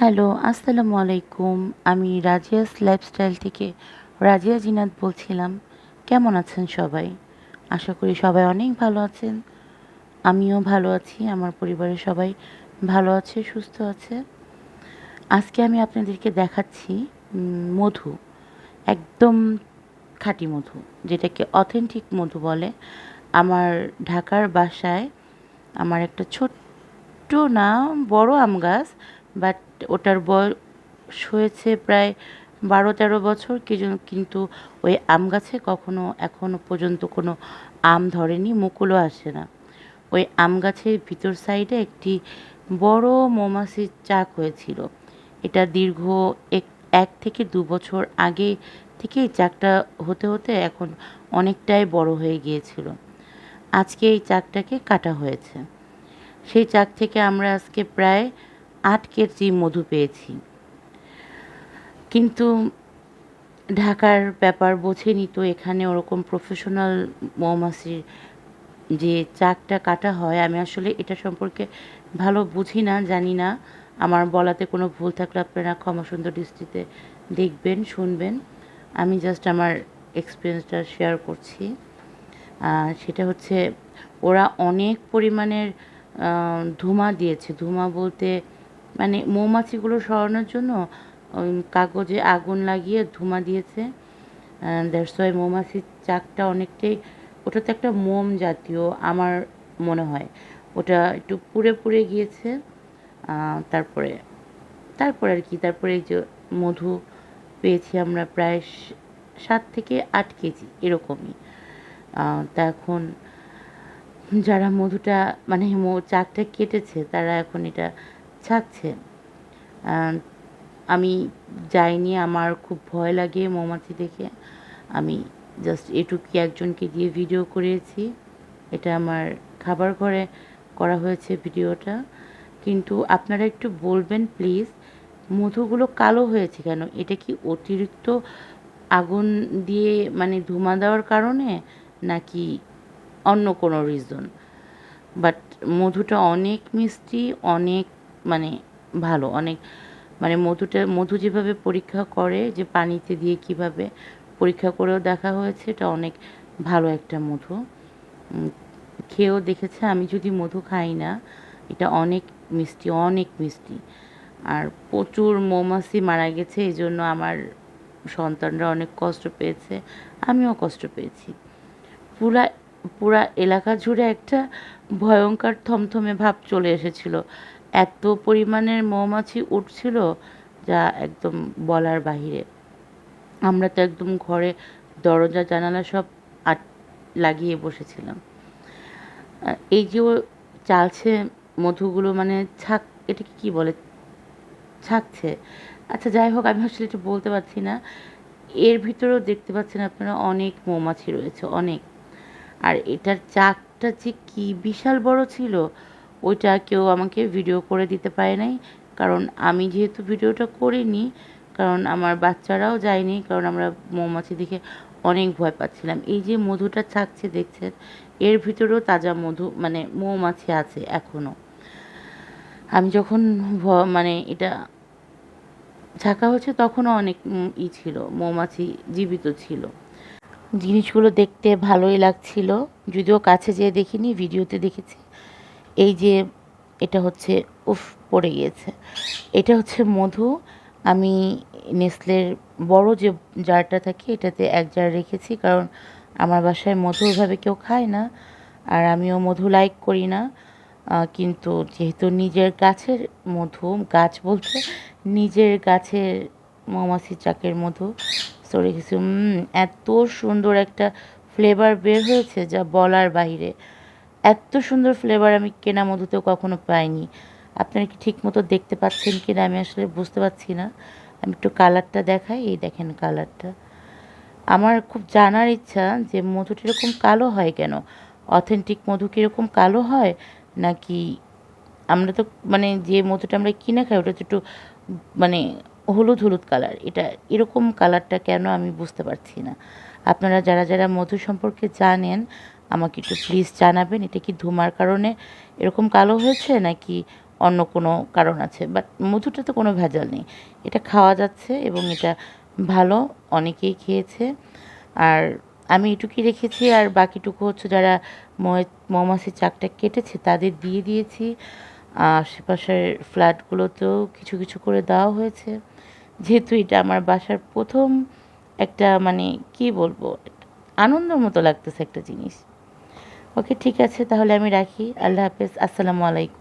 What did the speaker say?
Hello, আসসালামু আলাইকুম। আমি রাজিয়াস লাইফস্টাইল থেকে রাজিয়া জিনাত বলছিলাম। কেমন আছেন সবাই? আশা করি সবাই অনেক ভালো আছেন। আমিও ভালো আছি। আমার পরিবারের সবাই ভালো আছে, সুস্থ আছে। আজকে আমি আপনাদেরকে দেখাচ্ছি মধু। একদম খাঁটি মধু, যেটাকে অথেন্টিক মধু বলে। আমার ঢাকার বাসায় আমার একটা ছোট্ট না বড় আম গাছ, বাট ওটার বয়স হয়েছে প্রায় 12-13 বছর। কিন্তু ওই আম গাছে এখনো পর্যন্ত কোনো আম ধরেনি, মুকুলও আসে না। ওই আম গাছের ভিতর সাইডে একটি বড় মৌমাছির চাক হয়েছিল। এটা দীর্ঘ এক 1 থেকে 2 বছর আগে থেকে এই চাকটা হতে হতে এখন অনেকটাই বড় হয়ে গিয়েছিল। আজকে এই চাকটাকে কাটা হয়েছে। সেই চাক থেকে আমরা আজকে প্রায় 8 কেজি মধু পেয়েছি। কিন্তু ঢাকার ব্যাপার বোঝেনি তো, এখানে ওরকম প্রফেশনাল মৌমাছির যে চাকটা কাটা হয়, আমি আসলে এটা সম্পর্কে ভালো বুঝি না, জানি না। আমার বলাতে কোনো ভুল থাকলে আপনারা ক্ষমা সুন্দর দৃষ্টিতে দেখবেন, শুনবেন। আমি জাস্ট আমার এক্সপিরিয়েন্সটা শেয়ার করছি। সেটা হচ্ছে ওরা অনেক পরিমাণের ধোঁয়া দিয়েছে। ধোঁয়া বলতে মানে মৌমাছিগুলো সরানোর জন্য কাগজে আগুন লাগিয়ে ধোঁয়া দিয়েছে। দ্যাটস ওয়াই মৌমাছির চাকটা অনেকটাই, ওটা তো একটা মোম জাতীয় আমার মনে হয়। ওটা একটু পুড়ে পুড়ে গিয়েছে। তারপরে তারপরে আর কি, তারপরে এই যে মধু পেয়েছি আমরা প্রায় 7 থেকে 8 কেজি এরকমই। তা এখন যারা মধুটা মানে চাকটা কেটেছে তারা এখন এটা ছাকছে। আহ, আমি যাইনি, আমার খুব ভয় লাগে মৌমাছি দেখে। আমি জাস্ট এটুকুই একজনকে দিয়ে ভিডিও করিয়েছি। এটা আমার খাবার ঘরে করা হয়েছে ভিডিওটা। কিন্তু আপনারা একটু বলবেন প্লিজ, মধুগুলো কালো হয়েছে কেন? এটা কি অতিরিক্ত আগুন দিয়ে মানে ধুমা দেওয়ার কারণে, নাকি অন্য কোনো রিজন? বাট মধুটা অনেক মিষ্টি, অনেক মানে ভালো, অনেক মানে মধু যেভাবে পরীক্ষা করে, যে পানিতে দিয়ে কিভাবে পরীক্ষা করেও দেখা হয়েছে, এটা অনেক ভালো একটা মধু। খেয়েও দেখেছে। আমি যদি মধু খাই না, এটা অনেক মিষ্টি, অনেক মিষ্টি। আর প্রচুর মৌমাছি মারা গেছে, এই জন্য আমার সন্তানরা অনেক কষ্ট পেয়েছে, আমিও কষ্ট পেয়েছি। পুরা পুরা এলাকা জুড়ে একটা ভয়ঙ্কর থমথমে ভাব চলে এসেছিল। এত পরিমাণের মৌমাছি উঠছিল, যা একদম বলার বাহিরে। আমরা তো একদম ঘরে দরজা জানালা সব আট লাগিয়ে বসেছিলাম। এই যে ও চালছে মধুগুলো, মানে এটাকে কি বলে, ছাকছে। আচ্ছা যাই হোক, আমি আসলে এটা বলতে পারছি না। এর ভিতরেও দেখতে পাচ্ছেন আপনারা অনেক মৌমাছি রয়েছে, অনেক। আর এটার চাকটা যে কি বিশাল বড় ছিল, ওইটা কেউ আমাকে ভিডিও করে দিতে পারে নাই। কারণ আমি যেহেতু ভিডিওটা করিনি, কারণ আমার বাচ্চারাও যায়নি, কারণ আমরা মৌমাছি দেখে অনেক ভয় পাচ্ছিলাম। এই যে মধুটা ছাকছে দেখছেন, এর ভিতরেও তাজা মধু মানে মৌমাছি আছে এখনও। আমি যখন মানে এটা ছাকা হচ্ছে তখনও অনেক ছিল, মৌমাছি জীবিত ছিল। জিনিসগুলো দেখতে ভালোই লাগছিল, যদিও কাছে যেয়ে দেখিনি, ভিডিওতে দেখেছি। এই যে এটা হচ্ছে, উফ, পড়ে গিয়েছে। এটা হচ্ছে মধু। আমি নেসলের বড় যে জারটা থাকে, এটাতে 1 জার রেখেছি, কারণ আমার বাসায় মধু ওইভাবে কেউ খায় না, আর আমিও মধু লাইক করি না। কিন্তু যেহেতু নিজের গাছের মধু, গাছ বলতে নিজের গাছের মৌমাছির চাকের মধু, সো রেখেছি। এত সুন্দর একটা ফ্লেভার বের হয়েছে যা বলার বাহিরে। এত সুন্দর ফ্লেভার আমি কেনা মধুতেও কখনো পাইনি। আপনারা কি ঠিক মতো দেখতে পাচ্ছেন কি না আমি আসলে বুঝতে পারছি না। আমি একটু কালারটা দেখাই, এই দেখেন কালারটা। আমার খুব জানার ইচ্ছা যে মধুটা এরকম কালো হয় কেন? অথেন্টিক মধু কীরকম কালো হয়, নাকি আমরা তো মানে যে মধুটা আমরা কিনে খাই ওটা তো একটু মানে হলুদ হলুদ কালার, এটা এরকম কালারটা কেন আমি বুঝতে পারছি না। আপনারা যারা যারা মধু সম্পর্কে জানেন আমাকে একটু প্লিজ জানাবেন, এটা কি ধুমার কারণে এরকম কালো হয়েছে, নাকি অন্য কোনো কারণ আছে। বাট মধুটাতে কোনো ভেজাল নেই। এটা খাওয়া যাচ্ছে এবং এটা ভালো, অনেকেই খেয়েছে। আর আমি এটুকুই রেখেছি আর বাকিটুকু হচ্ছে যারা মৌমাছির চাকটা কেটেছে তাদের দিয়ে দিয়েছি। আশেপাশের ফ্ল্যাটগুলোতেও কিছু, কিছু করে দেওয়া হয়েছে। যেহেতু এটা আমার বাসার ১ম একটা মানে কি বলবো? আনন্দের মতো লাগতেছে একটা জিনিস। ওকে ঠিক আছে তাহলে আমি রাখি। আল্লাহ হাফেজ। আসসালামু আলাইকুম।